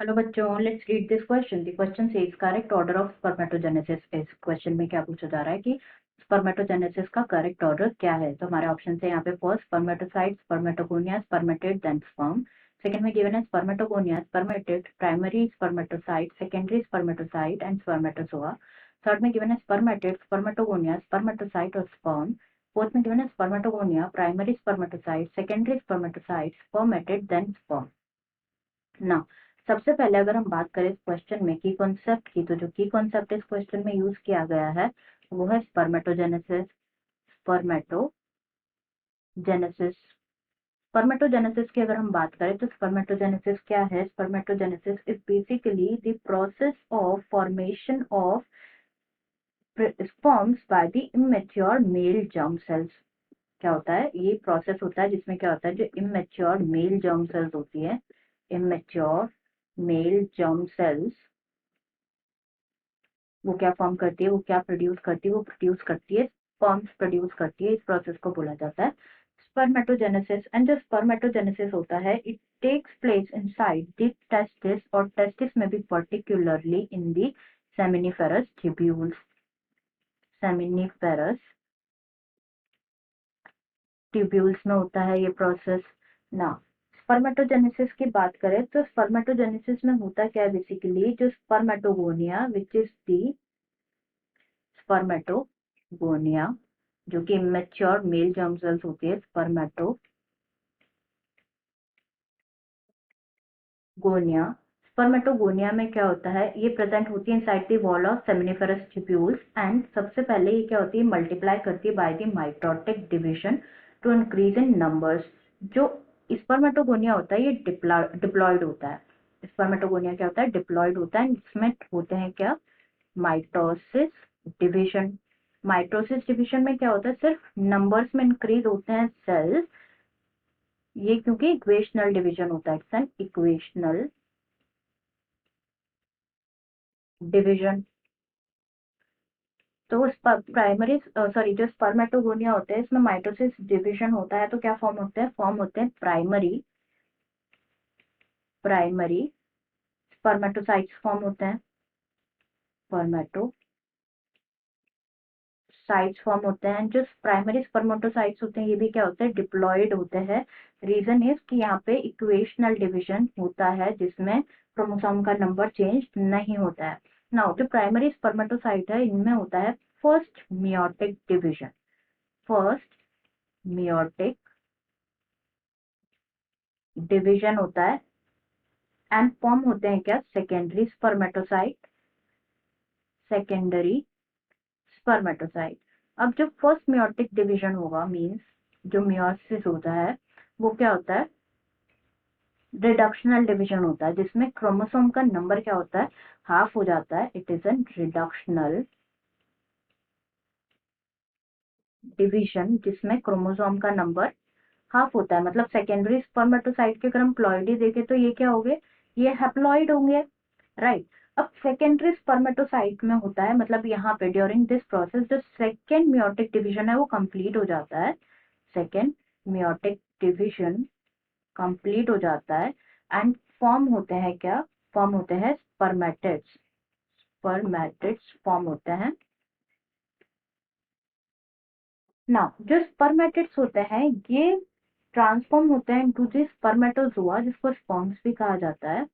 Hello बच्चों, let's read this question. The question says correct order of spermatogenesis is. Question में क्या पूछा जा रहा है कि स्पर्मेटोजेनेसिस का करेक्ट ऑर्डर क्या है। तो हमारे ऑप्शन है यहाँ पे first spermatocyte, spermatogonia, spermatid, then sperm. Second में गिवन है spermatogonia, spermatid, primary spermatocyte, secondary spermatocyte and spermatozoa. Third में गिवन है स्पर्मेटेड, स्पर्मेटोगोनिया, स्पर्मेटोसाइट और स्पर्म। फोर्थ में गिवन है spermatogonia, primary spermatocyte, secondary spermatocyte, spermatid, then sperm. ना सबसे पहले अगर हम बात करें इस क्वेश्चन में की कॉन्सेप्ट की, तो जो की कॉन्सेप्ट इस क्वेश्चन में यूज किया गया है वो है स्पर्मेटोजेनेसिस। स्पर्मेटोजेनेसिस स्पर्मेटोजेनेसिस की अगर हम बात करें तो स्पर्मेटोजेनेसिस क्या है। Spermatogenesis is basically the process of formation of sperms by the immature male germ cells. क्या होता है, ये प्रोसेस होता है जिसमें क्या होता है, जो इमेच्योर मेल जर्म सेल्स होती है, इमेच्योर मेल जर्म सेल्स, वो क्या फॉर्म करती है, वो क्या प्रोड्यूस करती है, वो प्रोड्यूस करती है स्पर्म्स प्रोड्यूस करती है। इस प्रोसेस को बोला जाता है स्पर्मेटोजेनेसिस। एंड जो स्पर्मेटोजेनेसिस होता है it takes place inside the testis, और टेस्टिस में भी particularly in the seminiferous tubules. Seminiferous tubules में होता है ये प्रोसेस ना। स्पर्मेटोजेनेसिस की बात करें तो स्पर्मेटोजेनेसिस में होता क्या है, बेसिकली जो spermatogonia which is the spermatogonia, जो कि इमेच्योर मेल जर्म सेल्स होती है, स्पर्मेटोगोनिया। स्पर्मेटोगोनिया में क्या होता है, ये प्रेजेंट होती है inside the wall of seminiferous tubules. And सबसे पहले ये क्या होती है, मल्टीप्लाई करती है by the mitotic division to increase in numbers. जो स्पर्मेटोगोनिया होता है ये डिप्लॉयड होता है। स्पर्मेटोगोनिया क्या होता है, डिप्लॉयड होता है। इसमें होते हैं क्या, माइटोसिस डिवीजन। माइटोसिस डिवीजन में क्या होता है, सिर्फ नंबर्स में इंक्रीज होते हैं सेल्स, ये क्योंकि इक्वेशनल डिवीजन होता है, इट्स एन इक्वेशनल डिवीजन। तो प्राइमरी सॉरी जो स्पर्मेटोगोनिया होते हैं इसमें माइटोसिस डिवीजन होता है, तो क्या फॉर्म होते हैं प्राइमरी स्पर्मेटोसाइट्स फॉर्म होते हैं, स्पर्मेटोसाइट्स फॉर्म होते हैं। जो प्राइमरी स्पर्मेटोसाइट्स होते हैं ये भी क्या होते हैं, डिप्लॉयड होते हैं। रीजन इज कि यहाँ पे इक्वेशनल डिवीजन होता है जिसमें क्रोमोसोम का नंबर चेंज नहीं होता है। नाउ जो प्राइमरी स्पर्मेटोसाइट है इनमें होता है first meiotic division, first meiotic division होता है। एंड फॉर्म होते हैं क्या, सेकेंडरी स्पर्मेटोसाइट, सेकेंडरी स्पर्मेटोसाइट। अब जो फर्स्ट मियोटिक डिवीजन होगा, मींस जो मियोसिस होता है वो क्या होता है, रिडक्शनल डिवीजन होता है, जिसमें क्रोमोसोम का नंबर क्या होता है, हाफ हो जाता है। It is an reductional division जिसमें क्रोमोसोम का नंबर हाफ होता है। मतलब सेकेंडरी स्पर्मेटोसाइट के अगर हम प्लॉइडी देखें तो ये क्या होंगे, ये हैप्लॉइड होंगे, राइट। अब सेकेंडरी स्पर्मेटोसाइट में होता है, मतलब यहाँ पे ड्यूरिंग दिस प्रोसेस जो सेकेंड मियोटिक डिवीजन है वो कंप्लीट हो जाता है, सेकेंड मियोटिक डिवीजन कंप्लीट हो जाता है। एंड फॉर्म होते हैं क्या, फॉर्म होते हैं स्पर्मेटिड्स, स्पर्मेटिड्स फॉर्म होते हैं ना। जो स्पर्मेटिड्स होते हैं ये ट्रांसफॉर्म होते हैं इनटू द स्पर्मेटोजोआ, जिसको स्पर्म्स भी कहा जाता है,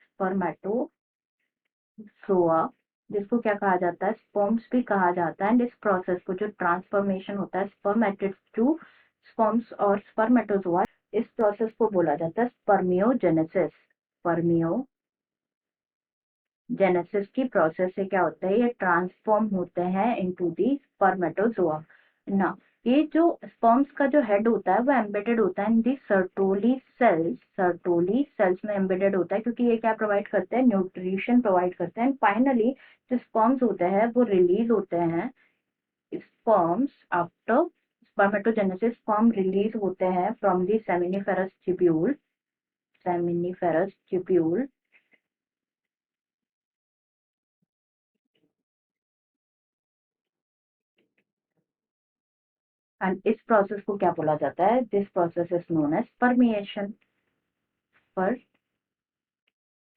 स्पर्मेटोजोआ, जिसको क्या कहा जाता है, स्पर्म्स भी कहा जाता है। एंड इस प्रोसेस को जो ट्रांसफॉर्मेशन होता है स्पर्मेटिड्स टू स्पर्म्स और स्पर्मेटोजोआ, इस प्रोसेस को बोला जाता है स्पर्मियोजेनेसिस। स्पर्मियोजेनेसिस की प्रोसेस से क्या होता है, ये ट्रांसफॉर्म होते हैं इनटू दी स्पर्मेटोजोआ ना। ये जो स्पर्म्स का जो हेड होता है वो एम्बेडेड होता है इन दी सर्टोली सेल्स, सर्टोली सेल्स में एम्बेडेड होता है, क्योंकि ये क्या प्रोवाइड करते हैं, न्यूट्रिशन प्रोवाइड करते हैं। फाइनली जो स्पर्म्स होते हैं वो रिलीज होते हैं, sperms after spermatogenesis sperm release होते हैं from the seminiferous tubule, seminiferous tubule. And इस प्रोसेस को क्या बोला जाता है, this process is known as spermiation,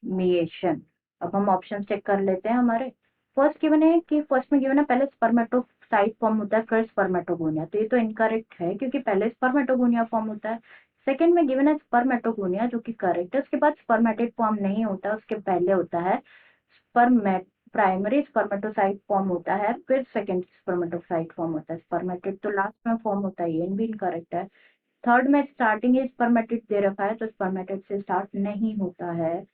miation. अब हम ऑप्शन चेक कर लेते हैं हमारे। फर्स्ट गिवन है कि फर्स्ट में गिवन है पहले स्पर्मेटोसाइट फॉर्म होता है फिर स्पर्मेटोगोनिया, तो ये तो इनकरेक्ट है क्योंकि पहले स्पर्मेटोगोनिया फॉर्म होता है। सेकंड में गिवन है स्पर्मेटोगोनिया जो कि करेक्ट है, उसके बाद स्पर्मेटिड फॉर्म नहीं होता, उसके पहले होता है स्पर्मेट प्राइमरी स्पर्मेटोसाइट फॉर्म होता है फिर सेकंड स्पर्मेटोसाइट फॉर्म होता है। स्पर्मेटिड तो लास्ट में फॉर्म होता है, ये भी इनकरेक्ट है। थर्ड में स्टार्टिंग ही स्पर्मेटिड दे रखा है तो स्पर्मेटिड से स्टार्ट नहीं होता है,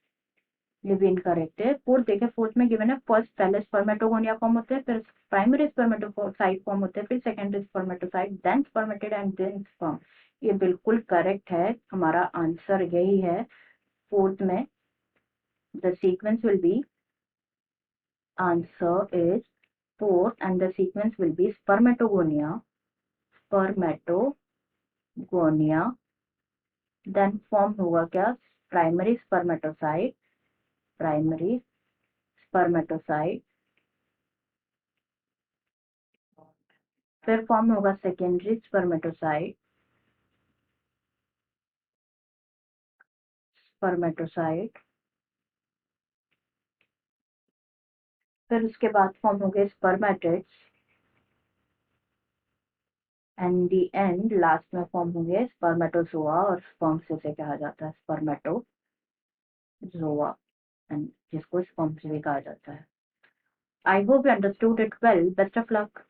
ये भी इनकरेक्ट है। फोर्थ देखें, फोर्थ में गिवन है फर्स्ट पहले स्पर्मेटोगोनिया फॉर्म होते हैं फिर प्राइमरी स्पर्मेटोसाइट फॉर्म होते हैं फिर secondary spermatocyte then spermatid and then sperm. ये बिल्कुल करेक्ट है, हमारा आंसर यही है फोर्थ में। The sequence will be answer is fourth and the sequence will be spermatogonia, spermatogonia, then form होगा क्या primary spermatocyte, primary spermatocyte, फिर फॉर्म होगा सेकेंडरी स्पर्मेटोसाइट, स्पर्मेटोसाइट, फिर उसके बाद फॉर्म हो गए spermatids and the and last में फॉर्म होंगे स्पर्मेटोजोआ और स्पर्म से कहा जाता है स्पर्मेटोजोआ एंड जिसको स्पर्म से भी कहा जाता है। I hope you understood it well. Best of luck.